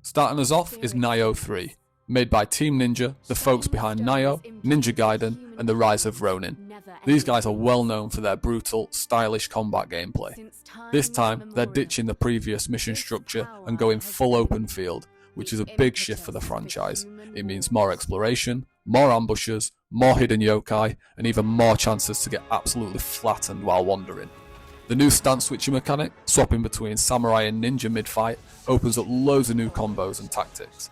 Starting us off is Nioh 3, made by Team Ninja, the folks behind Nioh, Ninja Gaiden, and The Rise of Ronin. These guys are well known for their brutal, stylish combat gameplay. This time, they're ditching the previous mission structure and going full open field, which is a big shift for the franchise. It means more exploration, more ambushes, more hidden yokai, and even more chances to get absolutely flattened while wandering. The new stance switching mechanic, swapping between samurai and ninja mid-fight, opens up loads of new combos and tactics.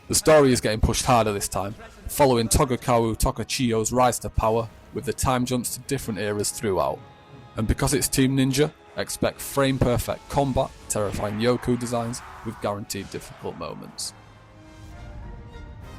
The story is getting pushed harder this time, following Tokugawa Tokuchiyo's rise to power, with the time jumps to different eras throughout. And because it's Team Ninja, expect frame-perfect combat, terrifying yoku designs, with guaranteed difficult moments.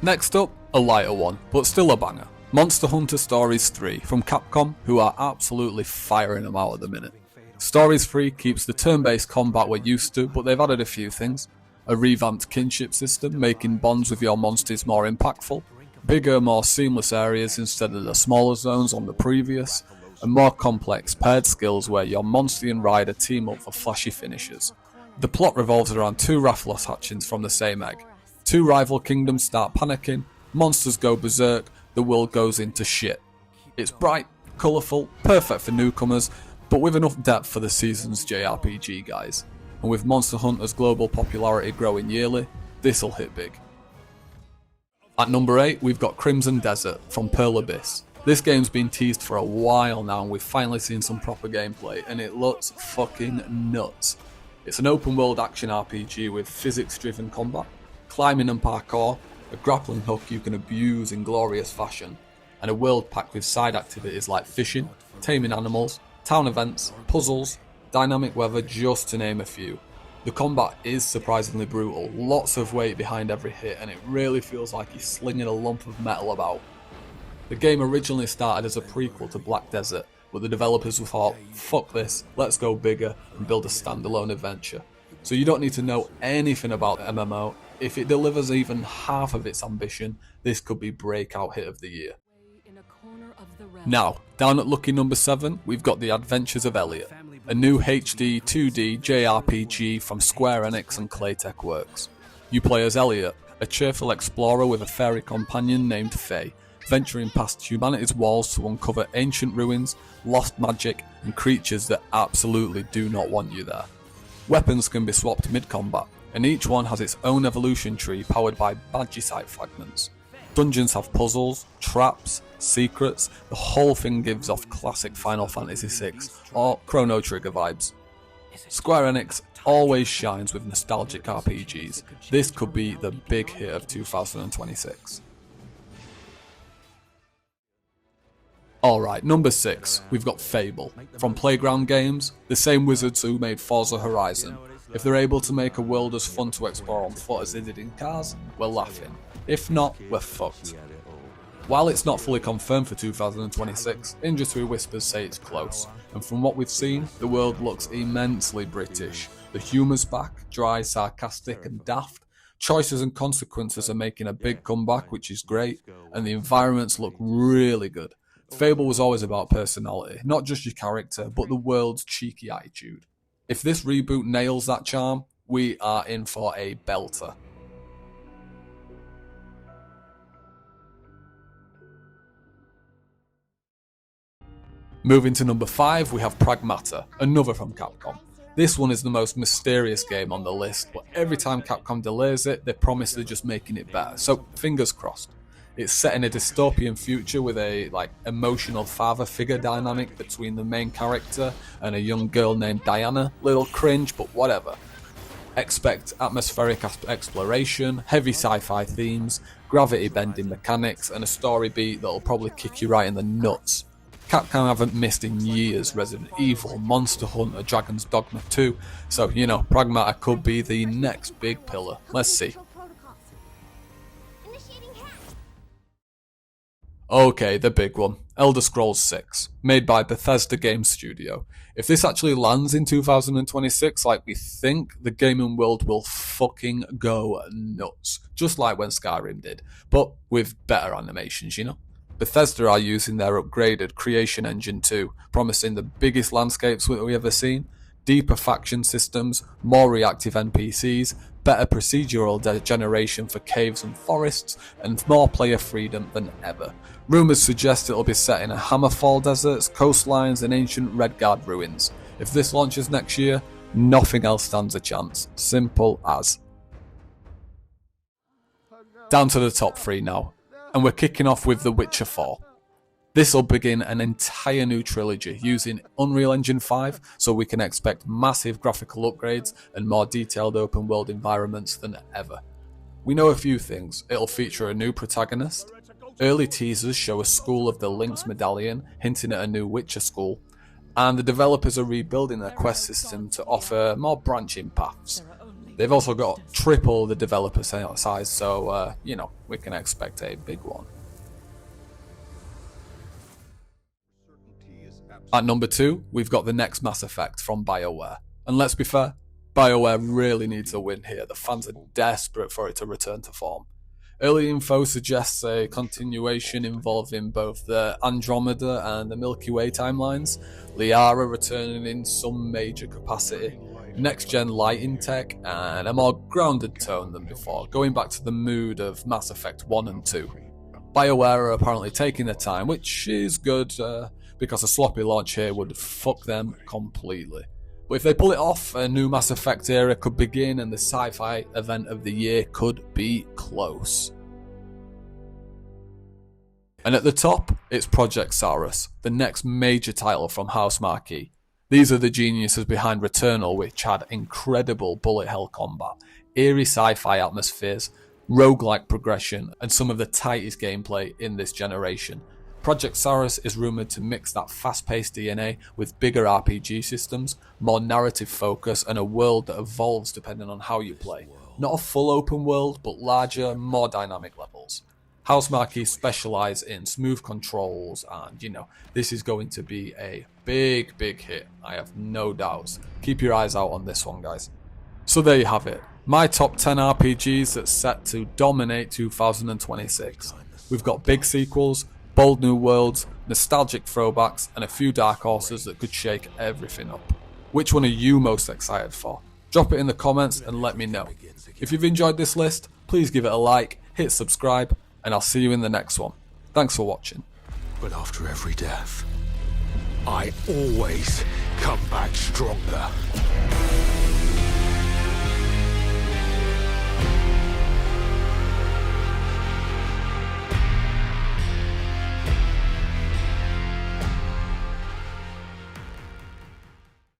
Next up, a lighter one, but still a banger. Monster Hunter Stories 3 from Capcom, who are absolutely firing them out at the minute. Stories 3 keeps the turn-based combat we're used to, but they've added a few things. A revamped kinship system, making bonds with your monsters more impactful. Bigger, more seamless areas instead of the smaller zones on the previous. And more complex paired skills where your monster and rider team up for flashy finishes. The plot revolves around two Rathalos hatchings from the same egg. Two rival kingdoms start panicking, monsters go berserk, the world goes into shit. It's bright, colourful, perfect for newcomers, but with enough depth for the season's JRPG guys. And with Monster Hunter's global popularity growing yearly, this'll hit big. At number 8, we've got Crimson Desert from Pearl Abyss. This game's been teased for a while now and we've finally seen some proper gameplay, and it looks fucking nuts. It's an open world action RPG with physics driven combat, climbing and parkour, a grappling hook you can abuse in glorious fashion, and a world packed with side activities like fishing, taming animals, town events, puzzles, dynamic weather, just to name a few. The combat is surprisingly brutal, lots of weight behind every hit, and it really feels like he's slinging a lump of metal about. The game originally started as a prequel to Black Desert, but the developers thought, fuck this, let's go bigger and build a standalone adventure. So you don't need to know anything about MMO. If it delivers even half of its ambition, this could be breakout hit of the year. Now, down at lucky number 7, we've got The Adventures of Elliot, a new HD 2D JRPG from Square Enix and Claytek Works. You play as Elliot, a cheerful explorer with a fairy companion named Faye, venturing past humanity's walls to uncover ancient ruins, lost magic, and creatures that absolutely do not want you there. Weapons can be swapped mid-combat, and each one has its own evolution tree powered by Magicite fragments. Dungeons have puzzles, traps, secrets, the whole thing gives off classic Final Fantasy VI or Chrono Trigger vibes. Square Enix always shines with nostalgic RPGs. This could be the big hit of 2026. Alright, number 6, we've got Fable. From Playground Games, the same wizards who made Forza Horizon. If they're able to make a world as fun to explore on foot as they did in cars, we're laughing. If not, we're fucked. While it's not fully confirmed for 2026, industry whispers say it's close, and from what we've seen, the world looks immensely British. The humour's back, dry, sarcastic and daft. Choices and consequences are making a big comeback, which is great, and the environments look really good. Fable was always about personality, not just your character, but the world's cheeky attitude. If this reboot nails that charm, we are in for a belter. Moving to number 5, we have Pragmata, another from Capcom. This one is the most mysterious game on the list, but every time Capcom delays it, they promise they're just making it better, so fingers crossed. It's set in a dystopian future with a emotional father figure dynamic between the main character and a young girl named Diana. Little cringe, but whatever. Expect atmospheric exploration, heavy sci-fi themes, gravity bending mechanics, and a story beat that'll probably kick you right in the nuts. Capcom haven't missed in years Resident Evil, Monster Hunter, Dragon's Dogma 2, so Pragmata could be the next big pillar. Let's see. Okay, the big one. Elder Scrolls 6, made by Bethesda Game Studio. If this actually lands in 2026 like we think, the gaming world will fucking go nuts. Just like when Skyrim did, but with better animations, Bethesda are using their upgraded Creation Engine 2, promising the biggest landscapes we've ever seen, deeper faction systems, more reactive NPCs, better procedural generation for caves and forests, and more player freedom than ever. Rumours suggest it'll be set in a Hammerfall deserts, coastlines and ancient Redguard ruins. If this launches next year, nothing else stands a chance. Simple as. Down to the top 3 now, and we're kicking off with The Witcher 4. This will begin an entire new trilogy using Unreal Engine 5, so we can expect massive graphical upgrades and more detailed open world environments than ever. We know a few things. It'll feature a new protagonist. Early teasers show a school of the Link's Medallion, hinting at a new Witcher school, and the developers are rebuilding their quest system to offer more branching paths. They've also got triple the developer size, so, we can expect a big one. At number 2, we've got the next Mass Effect from BioWare. And let's be fair, BioWare really needs a win here. The fans are desperate for it to return to form. Early info suggests a continuation involving both the Andromeda and the Milky Way timelines, Liara returning in some major capacity, next-gen lighting tech, and a more grounded tone than before, going back to the mood of Mass Effect 1 and 2. BioWare are apparently taking their time, which is good, because a sloppy launch here would fuck them completely. But if they pull it off, a new Mass Effect era could begin and the sci-fi event of the year could be close. And at the top, it's Project Saros, the next major title from House Marquee. These are the geniuses behind Returnal, which had incredible bullet hell combat, eerie sci-fi atmospheres, roguelike progression, and some of the tightest gameplay in this generation. Project Saros is rumoured to mix that fast-paced DNA with bigger RPG systems, more narrative focus, and a world that evolves depending on how you play. Not a full open world, but larger, more dynamic levels. House Marquee specialise in smooth controls, and this is going to be a big hit. I have no doubts. Keep your eyes out on this one, guys. So there you have it. My top 10 RPGs that's set to dominate 2026. We've got big sequels, bold new worlds, nostalgic throwbacks, and a few dark horses that could shake everything up. Which one are you most excited for? Drop it in the comments and let me know. If you've enjoyed this list, please give it a like, hit subscribe, and I'll see you in the next one. Thanks for watching. But after every death, I always come back stronger.